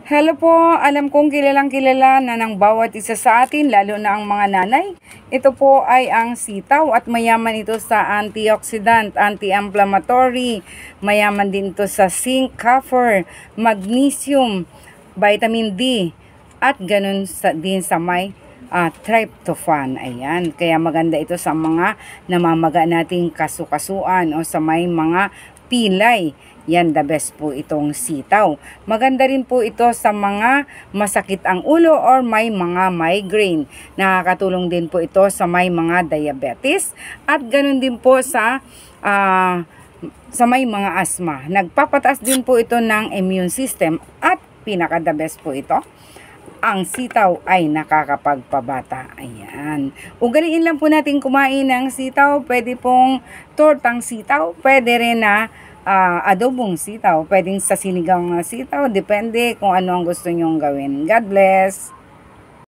Hello po, alam kong kilalang kilala na ng bawat isa sa atin, lalo na ang mga nanay. Ito po ay ang sitaw at mayaman ito sa antioxidant, anti-inflammatory, mayaman din ito sa zinc, copper, magnesium, vitamin D, at ganun din sa may tryptophan. Ayan, kaya maganda ito sa mga namamaga nating kasukasuan o sa may mga pilay. Yan, the best po itong sitaw. Maganda rin po ito sa mga masakit ang ulo or may mga migraine. Nakakatulong din po ito sa may mga diabetes at ganun din po sa may mga asthma. Nagpapataas din po ito ng immune system at pinaka the best po ito, ang sitaw ay nakakapagpabata. Ayan. Ugaliin lang po natin kumain ng sitaw. Pwede pong tortang sitaw. Pwede rin na adobong sitaw. Pwedeng sa sinigang sitaw. Depende kung ano ang gusto nyong gawin. God bless!